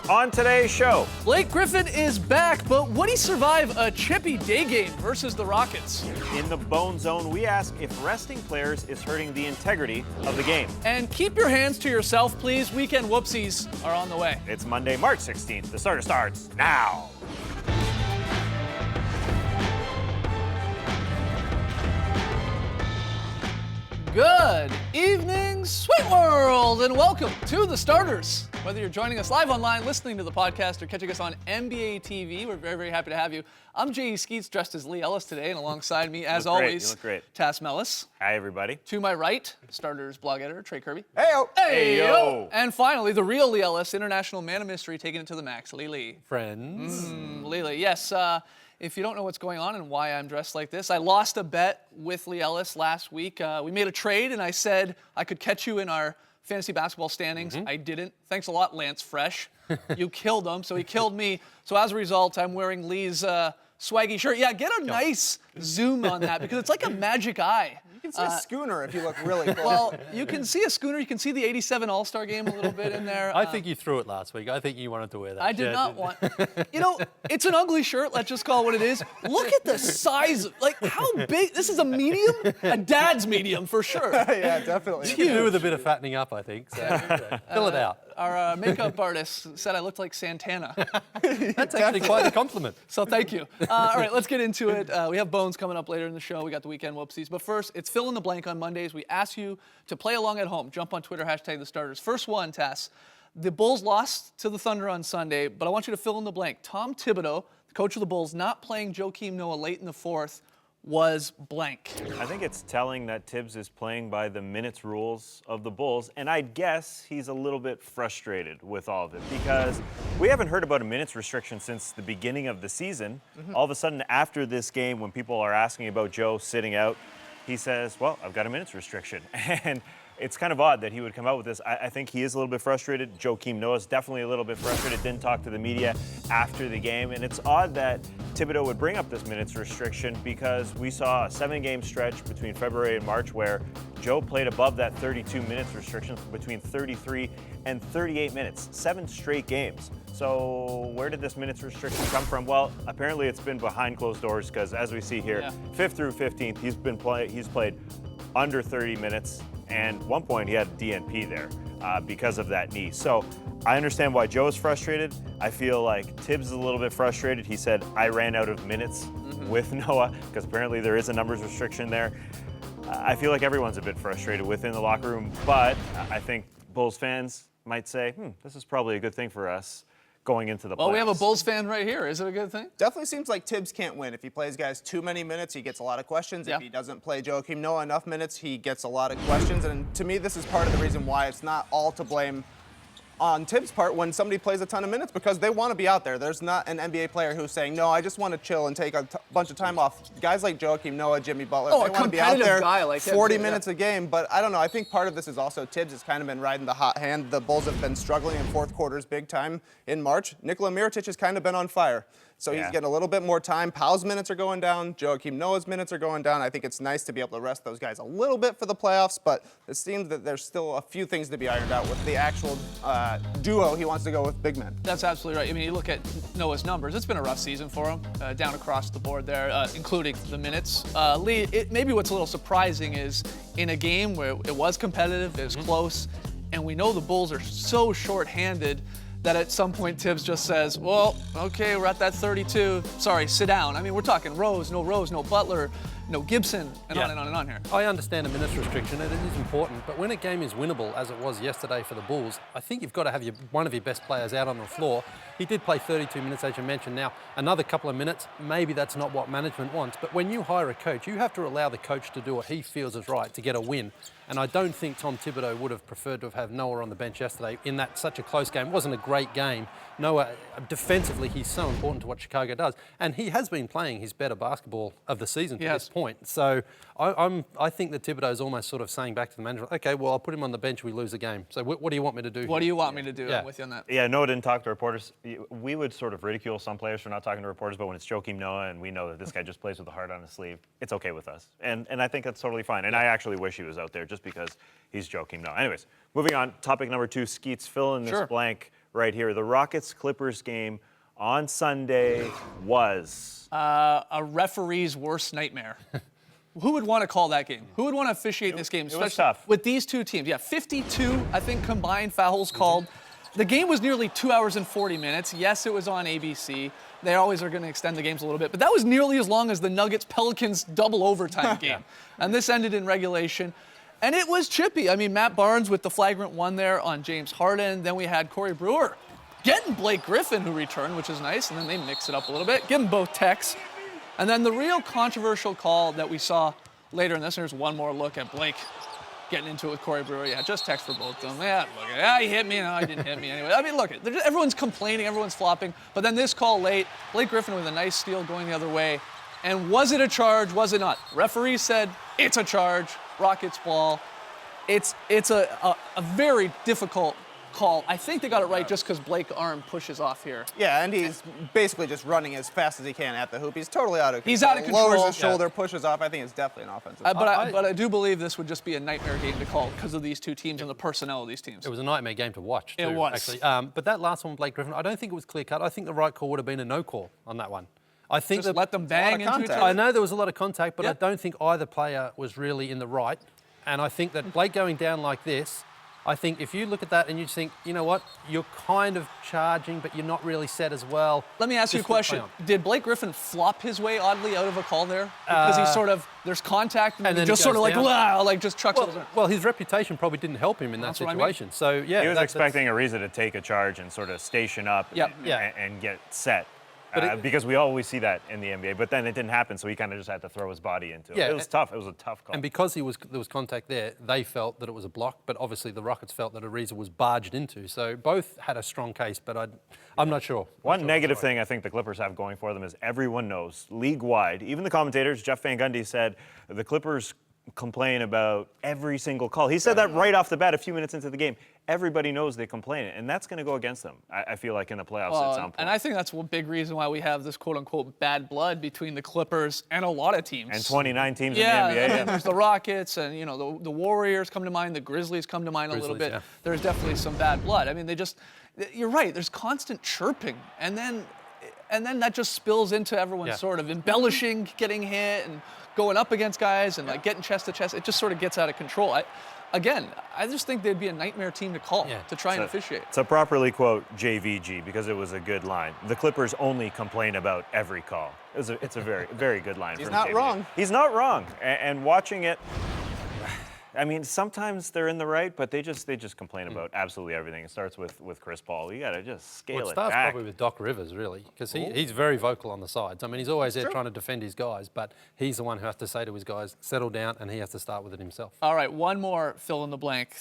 On today's show, Blake Griffin is back, but would he survive a chippy day game versus the Rockets? in the Bone Zone, we ask if resting players is hurting the integrity of the game. And keep your hands to yourself, please. Weekend whoopsies are on the way. It's Monday, March 16th. The starter starts now. Good evening, Sweet World, and welcome to The Starters. Whether you're joining us live online, listening to the podcast, or catching us on NBA TV, we're very, very happy to have you. I'm J.E. Skeets, dressed as Lee Ellis today, and alongside me, as always, You look great. Tass Mellis. Hi, everybody. To my right, Starters blog editor, Trey Kirby. Heyo. Heyo. And finally, the real Lee Ellis, international man of mystery, taking it to the max, Lee Lee. Friends. Lee, yes. If you don't know what's going on and why I'm dressed like this, I lost a bet with Lee Ellis last week. We made a trade, and I said I could catch you in our fantasy basketball standings. I didn't. Thanks a lot, Lance Fresh. You killed him, so he killed me. So as a result, I'm wearing Lee's swaggy shirt. Yeah, get a nice zoom on that because it's like a magic eye. You can see a schooner if you look really close. Well, you can see a schooner. You can see the '87 All-Star game a little bit in there. I think you threw it last week. I think you wanted to wear that. I did not want. You know, it's an ugly shirt. Let's just call it what it is. Look at the size. Like, how big? This is a medium? A dad's medium, for sure. Yeah, definitely. You can do with a bit of fattening up, I think. So fill it out. Our makeup artist said I looked like Santana. That's actually quite a compliment. So thank you. All right, let's get into it. We have Bones coming up later in the show. We got the weekend whoopsies. But first, it's fill in the blank on Mondays. We ask you to play along at home. Jump on Twitter, hashtag the starters. First one, Tass. The Bulls lost to the Thunder on Sunday, but I want you to fill in the blank. Tom Thibodeau, the coach of the Bulls, not playing Joakim Noah late in the fourth was blank. I think it's telling that Tibbs is playing by the minutes rules of the Bulls, and I guess he's a little bit frustrated with all of it because we haven't heard about a minutes restriction since the beginning of the season. All of a sudden, after this game, when people are asking about Joe sitting out, he says, well, I've got a minutes restriction. And it's kind of odd that he would come out with this. I think he is a little bit frustrated. Joakim Noah's definitely a little bit frustrated, didn't talk to the media after the game. And it's odd that Thibodeau would bring up this minutes restriction because we saw a 7-game stretch between February and March where Joe played above that 32 minutes restriction between 33 and 38 minutes, 7 straight games. So where did this minutes restriction come from? Well, apparently it's been behind closed doors because as we see here, 5th through 15th, he's played under 30 minutes. And at one point, he had DNP there because of that knee. So I understand why Joe is frustrated. I feel like Tibbs is a little bit frustrated. He said, I ran out of minutes with Noah because apparently there is a numbers restriction there. I feel like everyone's a bit frustrated within the locker room, but I think Bulls fans might say, this is probably a good thing for us going into the playoffs. Well, we have a Bulls fan right here. Is it a good thing? Definitely seems like Tibbs can't win. If he plays guys too many minutes, he gets a lot of questions. Yeah. If he doesn't play Joakim Noah enough minutes, he gets a lot of questions. And to me, this is part of the reason why it's not all to blame on Tibbs' part when somebody plays a ton of minutes because they want to be out there. There's not an NBA player who's saying, no, I just want to chill and take a bunch of time off. Guys like Joakim Noah, Jimmy Butler, Oh, they a want to be out competitive there guy like him, 40 too, minutes a game. But I don't know. I think part of this is also Tibbs has kind of been riding the hot hand. The Bulls have been struggling in fourth quarters big time in March. Nikola Mirotic has kind of been on fire. So he's getting a little bit more time. Powell's minutes are going down. Joakim Noah's minutes are going down. I think it's nice to be able to rest those guys a little bit for the playoffs, but it seems that there's still a few things to be ironed out with the actual duo he wants to go with, big men. That's absolutely right. I mean, you look at Noah's numbers. It's been a rough season for him, down across the board there, including the minutes. Lee, maybe what's a little surprising is in a game where it was competitive, it was close, and we know the Bulls are so short-handed that at some point Tibbs just says, well, okay, we're at that 32. Sorry, sit down. I mean, we're talking Rose, no Butler, no Gibson, and on and on and on here. I understand a minutes restriction, and it is important, but when a game is winnable, as it was yesterday for the Bulls, I think you've got to have one of your best players out on the floor. He did play 32 minutes, as you mentioned. Now, another couple of minutes, maybe that's not what management wants, but when you hire a coach, you have to allow the coach to do what he feels is right to get a win. And I don't think Tom Thibodeau would have preferred to have had Noah on the bench yesterday in that such a close game. It wasn't a great game. Noah, defensively, he's so important to what Chicago does. And he has been playing his better basketball of the season to this point. So I think that Thibodeau is almost sort of saying back to the manager, okay, well, I'll put him on the bench, we lose a game. So what do you want me to do? What do you want me to do? Yeah. I'm with you on that. Yeah, Noah didn't talk to reporters. We would sort of ridicule some players for not talking to reporters, but when it's Joakim Noah and we know that this guy just plays with a heart on his sleeve, it's okay with us. And I think that's totally fine. And I actually wish he was out there just because he's Joakim Noah. Anyways, moving on, topic number 2, Skeets, fill in this blank. right here. The Rockets-Clippers game on Sunday was A referee's worst nightmare. Who would want to call that game? Who would want to officiate this game? It was tough. With these two teams. Yeah, 52, I think, combined fouls called. The game was nearly 2 hours and 40 minutes. Yes, it was on ABC. They always are going to extend the games a little bit, but that was nearly as long as the Nuggets-Pelicans double overtime game. And this ended in regulation. And it was chippy. I mean, Matt Barnes with the flagrant one there on James Harden. Then we had Corey Brewer getting Blake Griffin, who returned, which is nice. And then they mix it up a little bit, give them both techs. And then the real controversial call that we saw later in this, there's one more look at Blake getting into it with Corey Brewer. Yeah, just text for both of them. Yeah, look at it. He hit me. No, he didn't hit me anyway. I mean, look, everyone's complaining, everyone's flopping. But then this call late, Blake Griffin with a nice steal going the other way. And was it a charge? Was it not? Referee said it's a charge. Rockets ball. It's a very difficult call. I think they got it right just because Blake's arm pushes off here. Yeah, and he's basically just running as fast as he can at the hoop. He's totally out of control. He's out of control. Lowers his shoulder, pushes off. I think it's definitely an offensive. But I do believe this would just be a nightmare game to call because of these two teams and the personnel of these teams. It was a nightmare game to watch, too, It was. actually. But that last one, Blake Griffin, I don't think it was clear-cut. I think the right call would have been a no call on that one. I think Just let them bang into each contact. other. I know there was a lot of contact, but Yeah. I don't think either player was really in the right. And I think that Blake going down like this, I think if you look at that and you think, you know what, you're kind of charging, but you're not really set as well. Let me ask you a Just question. play on. Did Blake Griffin flop his way oddly out of a call there? Because he's sort of, there's contact and, and he then just it sort of goes like, down. wow, like just trucks it. Well, his reputation probably didn't help him in that That's what I mean. situation. So, yeah. he was that's- expecting Ariza to take a charge and sort of station up Yep. Yeah. and get set. But Because we always see that in the NBA, but then it didn't happen, so he kind of just had to throw his body into it. Yeah, It was tough. It was a tough call. And because there was contact there, they felt that it was a block, but obviously the Rockets felt that Ariza was barged into. So both had a strong case, but I'm not sure. One negative thing I think the Clippers have going for them is everyone knows, league-wide, even the commentators, Jeff Van Gundy said the Clippers complain about every single call. He said that right off the bat a few minutes into the game. Everybody knows they complain, and that's going to go against them, I feel like, in the playoffs at some point. And I think that's one big reason why we have this quote-unquote bad blood between the Clippers and a lot of teams. And 29 teams Yeah, in the NBA. and there's the Rockets, and you know the Warriors come to mind, the Grizzlies come to mind a little bit. Yeah. There's definitely some bad blood. I mean, you're right. There's constant chirping, and then that just spills into everyone Yeah. sort of embellishing, getting hit, and going up against guys, and like getting chest to chest. It just sort of gets out of control. I just think they'd be a nightmare team to call to try and officiate. To properly quote JVG, because it was a good line, the Clippers only complain about every call. It's a very, very good line. He's from not JVG. wrong. He's not wrong. And watching it, I mean, sometimes they're in the right, but they just complain about absolutely everything. It starts with Chris Paul. You got to just scale Well, it it starts back. probably with Doc Rivers, really, because he's very vocal on the sides. I mean, he's always there trying to defend his guys, but he's the one who has to say to his guys, settle down, and he has to start with it himself. All right, one more fill in the blank.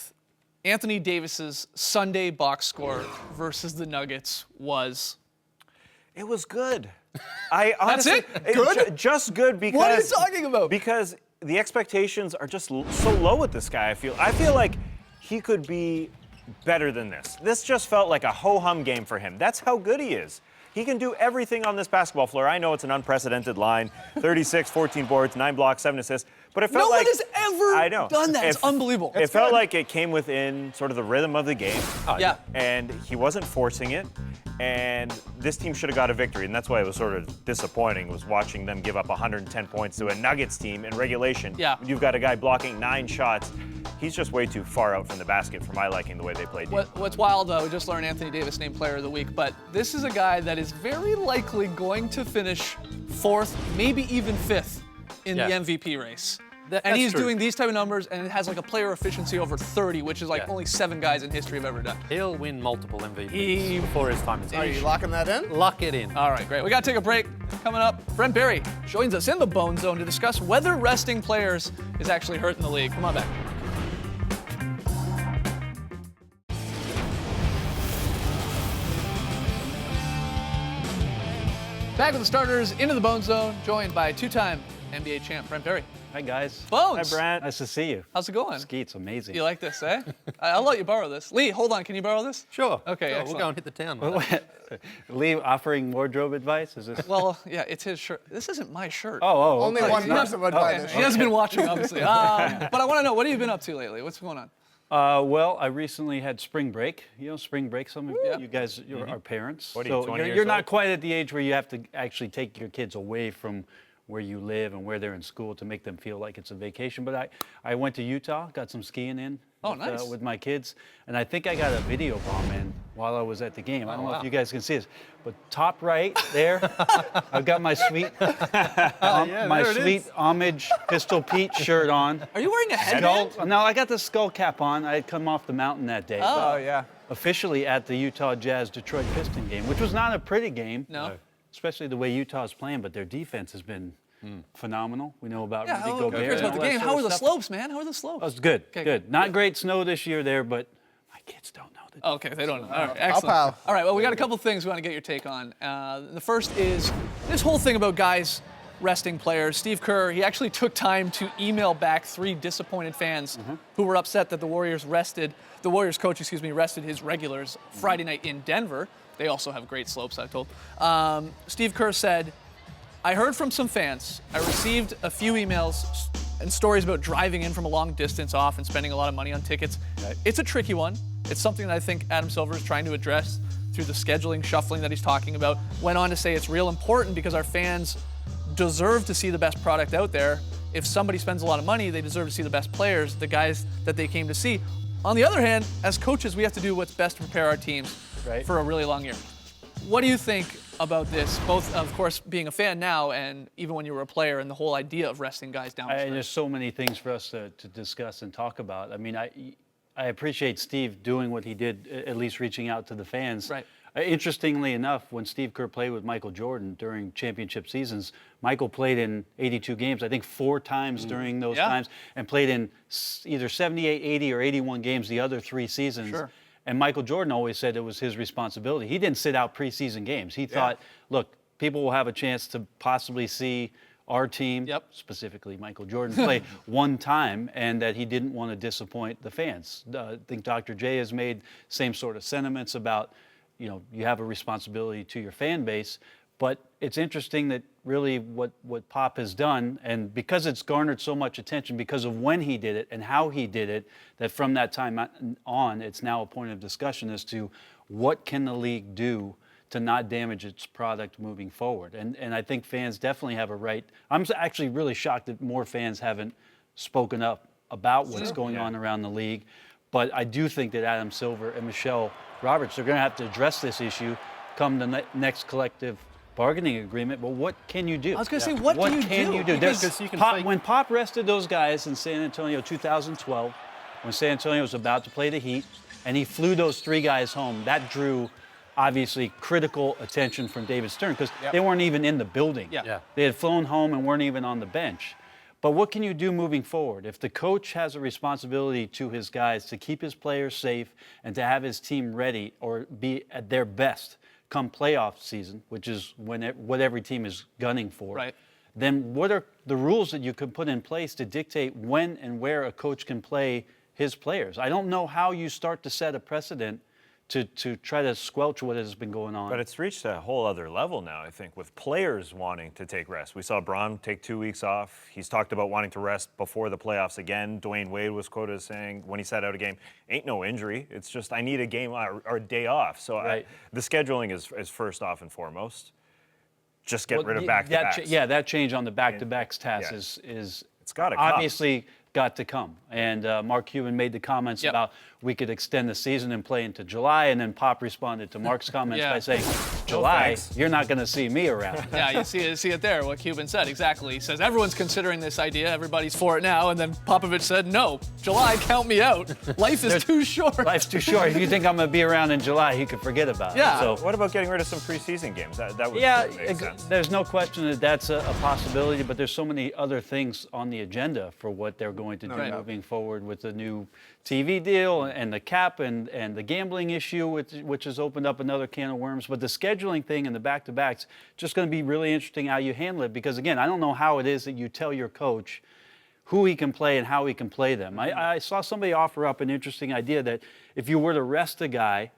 Anthony Davis's Sunday box score versus the Nuggets was. It was good. I honestly, it? Good? Just good because. What are you talking about? Because the expectations are just so low with this guy. I feel like he could be better than this. This just felt like a ho-hum game for him. That's how good he is. He can do everything on this basketball floor. I know it's an unprecedented line, 36, 14 boards, 9 blocks, 7 assists, but it felt No like... one has ever I know. done that. It's unbelievable. It felt like it came within sort of the rhythm of the game. Yeah. And he wasn't forcing it. And this team should have got a victory. And that's why it was sort of disappointing, was watching them give up 110 points to a Nuggets team in regulation. Yeah. You've got a guy blocking 9 shots. He's just way too far out from the basket for my liking, the way they played. What's wild, we just learned Anthony Davis named Player of the Week, but this is a guy that is very likely going to finish 4th, maybe even 5th in Yeah. the MVP race. And That's he's true. doing these type of numbers, and it has like a player efficiency over 30, which is like Yeah. only 7 guys in history have ever done. He'll win multiple MVPs He- before his time is Are you finished. locking that in? Lock it in. All right, great. We got to take a break. Coming up, Brent Berry joins us in the Bone Zone to discuss whether resting players is actually hurting the league. Come on back. Back with the starters into the Bone Zone, joined by 2-time NBA champ Brent Berry. Hi, guys. Bones. Hi, Brent. Nice to see you. How's it going? Skeet's amazing. You like this, eh? I'll let you borrow this. Lee, hold on. Can you borrow this? Sure. Okay, Sure, excellent. we'll go and hit the town. with that. Lee offering wardrobe advice? Is this? Well, yeah, it's his shirt. This isn't my shirt. Only okay. one person would buy Okay. this. He hasn't been watching, obviously. But I want to know, what have you been up to lately? What's going on? Well, I recently had spring break. You know, spring break. Some of you guys are parents. What are you, so 20 years you're not old? quite at the age where you have to actually take your kids away from where you live and where they're in school to make them feel like it's a vacation. But I went to Utah, got some skiing in. Oh, with, nice. with my kids, and I think I got a video bomb in while I was at the game. I don't know if you guys can see this, but top right there, I've got my sweet, homage Pistol Pete shirt on. Are you wearing a headband? No, I got the skull cap on. I had come off the mountain that day. Oh, yeah. Officially at the Utah Jazz Detroit Piston game, which was not a pretty game. No. Especially the way Utah's playing, but their defense has been phenomenal. We know about Yeah, Rudy how Gobert. cares and about the all that game? sort How of are the stuff. slopes, man? How are the slopes? Oh, it's good, Okay, good. Not great snow this year there, but my kids don't know the Okay, they don't know. All right, excellent. pow. All right, well, we got a couple things we want to get your take on. The first is this whole thing about guys resting players. Steve Kerr, he actually took time to email back 3 disappointed fans who were upset that the Warriors coach, rested his regulars Friday night in Denver. They also have great slopes, I'm told. Steve Kerr said, I heard from some fans. I received a few emails and stories about driving in from a long distance off and spending a lot of money on tickets. Right. It's a tricky one. It's something that I think Adam Silver is trying to address through the scheduling shuffling that he's talking about. Went on to say it's real important because our fans deserve to see the best product out there. If somebody spends a lot of money, they deserve to see the best players, the guys that they came to see. On the other hand, as coaches, we have to do what's best to prepare our teams Right. for a really long year. What do you think about this, both, of course, being a fan now and even when you were a player and the whole idea of resting guys down the stretch? There's so many things for us to discuss and talk about. I mean, I appreciate Steve doing what he did, at least reaching out to the fans. Right. Interestingly enough, when Steve Kerr played with Michael Jordan during championship seasons, Michael played in 82 games, I think 4 times during those Yeah. times, and played in either 78, 80, or 81 games the other 3 seasons. Sure. And Michael Jordan always said it was his responsibility. He didn't sit out preseason games. He thought, look, people will have a chance to possibly see our team, specifically Michael Jordan, play one time, and that he didn't want to disappoint the fans. I think Dr. J has made same sort of sentiments about, you have a responsibility to your fan base. But it's interesting that really what Pop has done, and because it's garnered so much attention because of when he did it and how he did it, that from that time on, it's now a point of discussion as to what can the league do to not damage its product moving forward. And I think fans definitely have a right. I'm actually really shocked that more fans haven't spoken up about what's going on around the league. But I do think that Adam Silver and Michelle Roberts are going to have to address this issue come the next collective bargaining agreement. But what can you do? I was going to say, what can you do? Because you can When Pop rested those guys in San Antonio 2012, when San Antonio was about to play the Heat, and he flew those 3 guys home, that drew obviously critical attention from David Stern because they weren't even in the building. Yeah. They had flown home and weren't even on the bench. But what can you do moving forward? If the coach has a responsibility to his guys to keep his players safe and to have his team ready or be at their best come playoff season, which is what every team is gunning for, Right. then what are the rules that you can put in place to dictate when and where a coach can play his players? I don't know how you start to set a precedent to try to squelch what has been going on. But it's reached a whole other level now, I think, with players wanting to take rest. We saw Braun take 2 weeks off. He's talked about wanting to rest before the playoffs again. Dwayne Wade was quoted as saying when he sat out a game, ain't no injury. It's just I need a game or a day off. So Right. the scheduling is first off and foremost. Just get rid of back-to-backs. That change on the back-to-backs task Yeah. is It's gotta come. obviously got to come. And Mark Cuban made the comments about we could extend the season and play into July, and then Pop responded to Mark's comments by saying, July, thanks. you're not going to see me around. Yeah, you see it there, what Cuban said, exactly. He says, everyone's considering this idea, everybody's for it now, and then Popovich said, no, July, count me out. Life is too short. Life's too short. If you think I'm going to be around in July, you could forget about Yeah. it. So, What about getting rid of some preseason games? That would make sense. there's no question that that's a possibility, but there's so many other things on the agenda for what they're going to do doubt. moving forward with the new TV deal and the cap and the gambling issue, which has opened up another can of worms. But the scheduling thing and the back-to-backs, just going to be really interesting how you handle it. Because, again, I don't know how it is that you tell your coach who he can play and how he can play them. I saw somebody offer up an interesting idea that if you were to rest a guy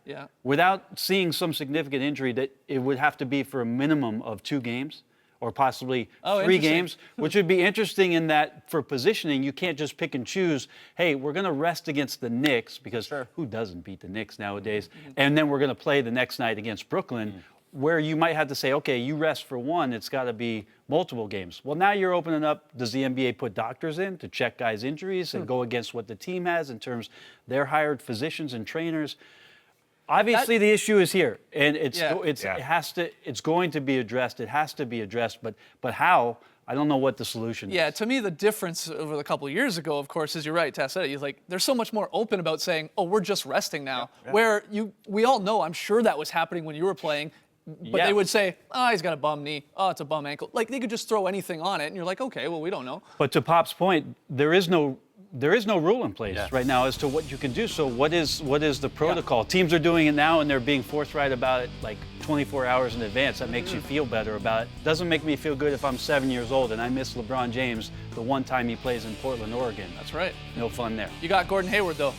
without seeing some significant injury, that it would have to be for a minimum of 2 games or possibly Oh, 3 interesting. games, which would be interesting in that for positioning, you can't just pick and choose, hey, we're going to rest against the Knicks, because who doesn't beat the Knicks nowadays? And then we're going to play the next night against Brooklyn, where you might have to say, okay, you rest for one, it's got to be multiple games. Well, now you're opening up, does the NBA put doctors in to check guys' injuries and go against what the team has in terms their hired physicians and trainers? Obviously, the issue is here, and it's going to be addressed. It has to be addressed, but how? I don't know what the solution is. Yeah, to me, the difference over a couple of years ago, of course, is you're right, Tess said it. You're like, they're so much more open about saying, oh, we're just resting now. Where we all know, I'm sure that was happening when you were playing, but they would say, oh, he's got a bum knee. Oh, it's a bum ankle. Like, they could just throw anything on it, and you're like, okay, well, we don't know. But to Pop's point, there is no rule in place right now as to what you can do. So what is the protocol? Teams are doing it now, and they're being forthright about it like 24 hours in advance. That makes you feel better about it. Doesn't make me feel good if I'm 7 years old and I miss LeBron James the one time he plays in Portland, Oregon. That's right. No fun there. You got Gordon Hayward, though.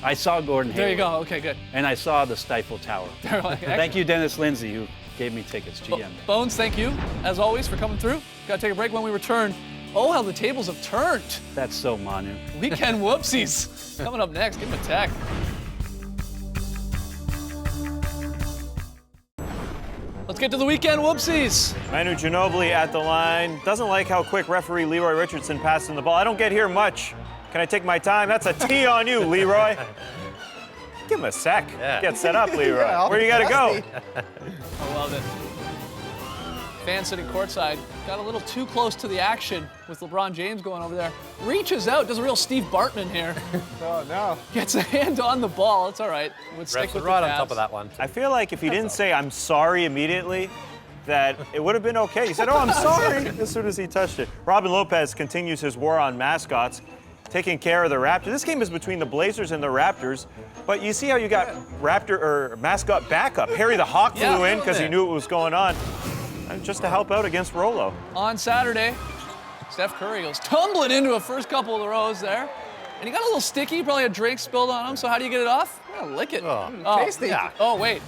I saw Gordon Hayward. There you go. Okay, good. And I saw the Stifle Tower. Thank you, Dennis Lindsay, who gave me tickets. GM. Bones, thank you, as always, for coming through. Got to take a break. When we return, oh, how the tables have turned. That's so Manu. Weekend whoopsies. Coming up next, give him a tech. Let's get to the weekend whoopsies. Manu Ginobili at the line. Doesn't like how quick referee Leroy Richardson passed him the ball. I don't get here much. Can I take my time? That's a T on you, Leroy. Give him a sec. Get set up, Leroy. Where you got to go? I love it. Fan sitting courtside got a little too close to the action with LeBron James going over there. Reaches out, does a real Steve Bartman here. Oh, no. Gets a hand on the ball. It's all right. Would stick Refs with are right the on top Cavs. of that one. I feel like if he didn't say, I'm sorry immediately, that it would have been okay. He said, oh, I'm sorry, as soon as he touched it. Robin Lopez continues his war on mascots, taking care of the Raptors. This game is between the Blazers and the Raptors, but you see how you got mascot backup. Harry the Hawk flew in because he knew what was going on, just to help out against Rolo. On Saturday, Steph Curry goes tumbling into a first couple of the rows there. And he got a little sticky, probably a drink spilled on him. So how do you get it off? Yeah, lick it. Tasty. Yeah. Oh, wait.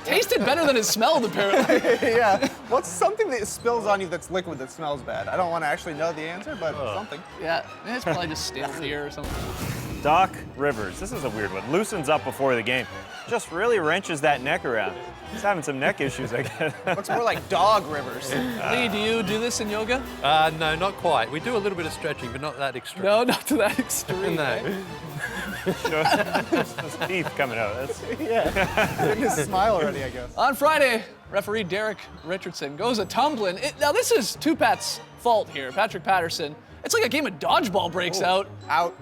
Tasted better than it smelled, apparently. Yeah. What's something that spills on you that's liquid that smells bad? I don't want to actually know the answer, but something. Yeah, it's probably just stale beer or something. Doc Rivers, this is a weird one. Loosens up before the game. Just really wrenches that neck around. He's having some neck issues, I guess. Looks more like dog Rivers. Lee, do you do this in yoga? No, not quite. We do a little bit of stretching, but not that extreme. No, not to that extreme. No. eh? His teeth coming out. That's... Getting his smile already, I guess. On Friday, referee Derek Richardson goes a tumbling. Now, this is Tupat's fault here, Patrick Patterson. It's like a game of dodgeball breaks out.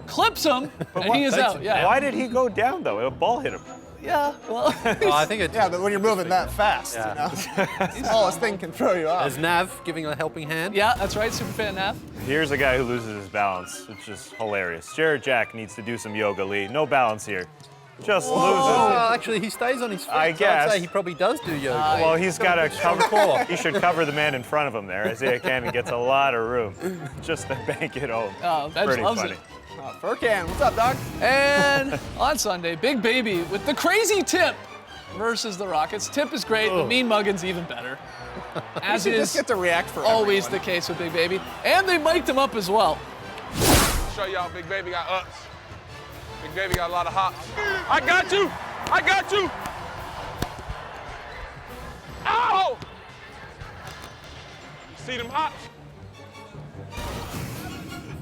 Clips him, and he is out. Yeah. Why did he go down, though? A ball hit him. Yeah, well. Well, I think it's But when you're moving that fast, you know, the smallest thing can throw you off. as Nav giving a helping hand. Yeah, that's right, Superfan Nav. Here's a guy who loses his balance. It's just hilarious. Jared Jack needs to do some yoga, Lee. No balance here. Just loses Well, it. actually, he stays on his feet. I so guess. I'd say he probably does do yoga. Well, he's got to cover. He should cover the man in front of him there. Isaiah Cannon gets a lot of room just to bank it home. Oh, Benj Pretty loves funny. it. Furcan, what's up, dog? And on Sunday, Big Baby with the crazy tip versus the Rockets. Tip is great, the mean muggin's even better. As You is just get to react for always everyone. the case with Big Baby. And they mic'd him up as well. Show y'all Big Baby got ups. Big Baby got a lot of hops. I got you! I got you! Ow! See them hops?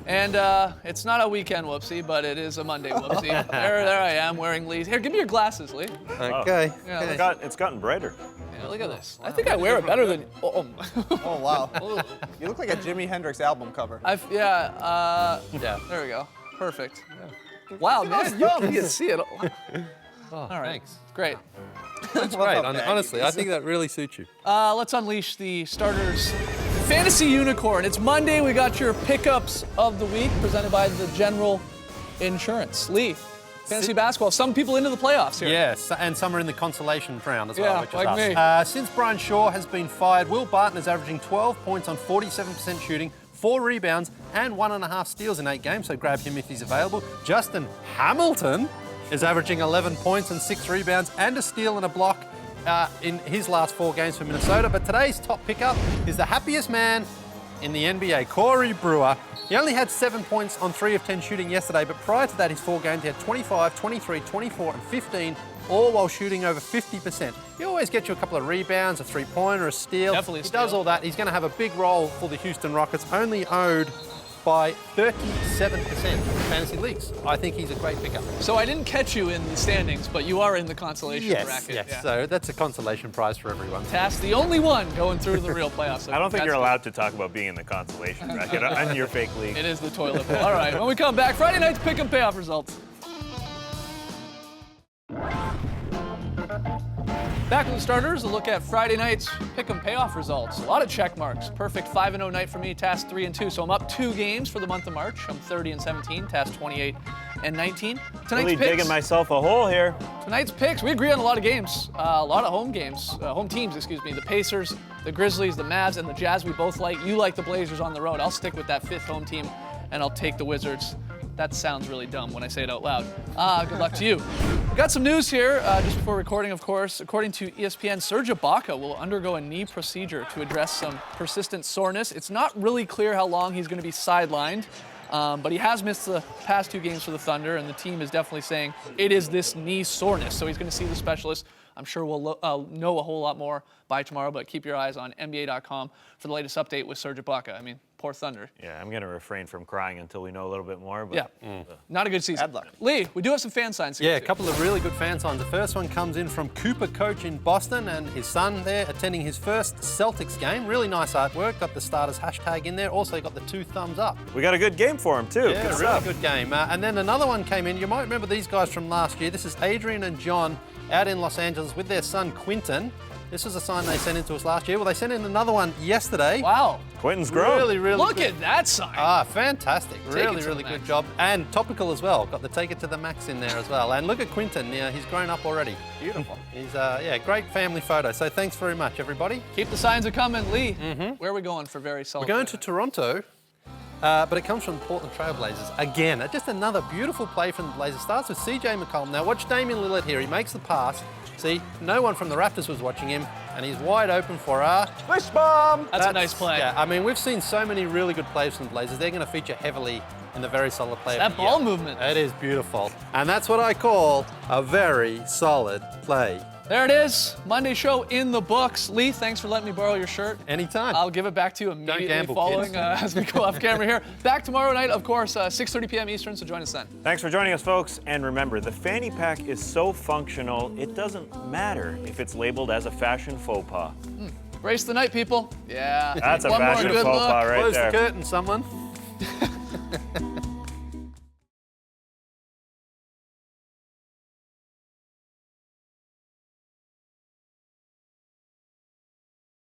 And it's not a weekend whoopsie, but it is a Monday whoopsie. there I am wearing Lee's. Here, give me your glasses, Lee. Okay. Yeah, It's gotten brighter. Yeah, look at this. I think I wear it better than. Oh, wow. You look like a Jimi Hendrix album cover. Yeah. There we go. Perfect. Wow, man, you can see it. Oh, All right. thanks. Great. That's great. Honestly, I think that really suits you. Let's unleash the starters. Fantasy Unicorn. It's Monday. We got your pickups of the week presented by the General Insurance. Lee, fantasy basketball. Some people into the playoffs here. Yes, and some are in the consolation round as well, Yeah, which is like us. me. Since Brian Shaw has been fired, Will Barton is averaging 12 points on 47% shooting, 4 rebounds, and 1.5 steals in 8 games, so grab him if he's available. Justin Hamilton is averaging 11 points and 6 rebounds and a steal and a block in his last 4 games for Minnesota. But today's top pickup is the happiest man in the NBA, Corey Brewer. He only had 7 points on 3 of 10 shooting yesterday, but prior to that, his 4 games, he had 25, 23, 24, and 15, all while shooting over 50%. He always gets you a couple of rebounds, a three-pointer, a steal. Definitely a He does steal. all that. He's going to have a big role for the Houston Rockets, only owed by 37% of fantasy leagues. I think he's a great pickup. So I didn't catch you in the standings, but you are in the consolation bracket. Yes. Yeah. So that's a consolation prize for everyone. Tass, the only one going through the real playoffs. So I don't think that's you're good. allowed to talk about being in the consolation bracket on your fake league. It is the toilet bowl. All right, when we come back, Friday night's pick and payoff results. Back with the starters, a look at Friday night's pick and payoff results. A lot of check marks. Perfect 5-0 night for me, Tass 3-2. So I'm up 2 games for the month of March. I'm 30-17, Tass 28-19. Tonight's Really picks. digging myself a hole here. Tonight's picks, we agree on a lot of games, a lot of home games, home teams, excuse me. The Pacers, the Grizzlies, the Mavs, and the Jazz we both like. You like the Blazers on the road. I'll stick with that 5th home team, and I'll take the Wizards. That sounds really dumb when I say it out loud. Good luck to you. We got some news here just before recording, of course. According to ESPN, Serge Ibaka will undergo a knee procedure to address some persistent soreness. It's not really clear how long he's going to be sidelined. But he has missed the past 2 games for the Thunder, and the team is definitely saying it is this knee soreness. So he's going to see the specialist. I'm sure we'll know a whole lot more by tomorrow, but keep your eyes on NBA.com for the latest update with Serge Ibaka. I mean, poor Thunder. Yeah, I'm going to refrain from crying until we know a little bit more. But Not a good season. Bad luck. Lee, we do have some fan signs here. Yeah, a too. couple of really good fan signs. The first one comes in from Cooper Coach in Boston and his son there attending his first Celtics game. Really nice artwork. Got the starters hashtag in there. Also got the 2 thumbs up. we got a good game for him, too. Yeah, Good really stuff. good game. And then another one came in. You might remember these guys from last year. This is Adrian and John out in Los Angeles with their son Quinton. This was a sign they sent in to us last year. Well, they sent in another one yesterday. Wow. Quentin's grown. Really, really Look good. at that sign. Fantastic. Take it Really, to the really max. good job. And topical as well. Got the take it to the max in there as well. And look at Quinton. Yeah, he's grown up already. Beautiful. He's, great family photo. So thanks very much, everybody. Keep the signs coming. Lee, where are we going for very solid? We're going to Toronto, but it comes from the Portland Trailblazers. Again, just another beautiful play from the Blazers. Starts with CJ McCollum. Now watch Damian Lillard here. He makes the pass. See, no one from the Raptors was watching him, and he's wide open for a Wish bomb! That's a nice play. Yeah, I mean, we've seen so many really good plays from the Blazers. They're going to feature heavily in the very solid play. That of the ball year. movement. It is beautiful. And that's what I call a very solid play. There it is. Monday show in the books. Lee, thanks for letting me borrow your shirt. Anytime. I'll give it back to you immediately gamble, following kids. as we go off camera here. Back tomorrow night, of course, 6:30 p.m. Eastern, so join us then. Thanks for joining us, folks. And remember, the fanny pack is so functional, it doesn't matter if it's labeled as a fashion faux pas. Race the night, people. Yeah. That's a One more fashion good faux look. pas right Close there. the curtain, someone.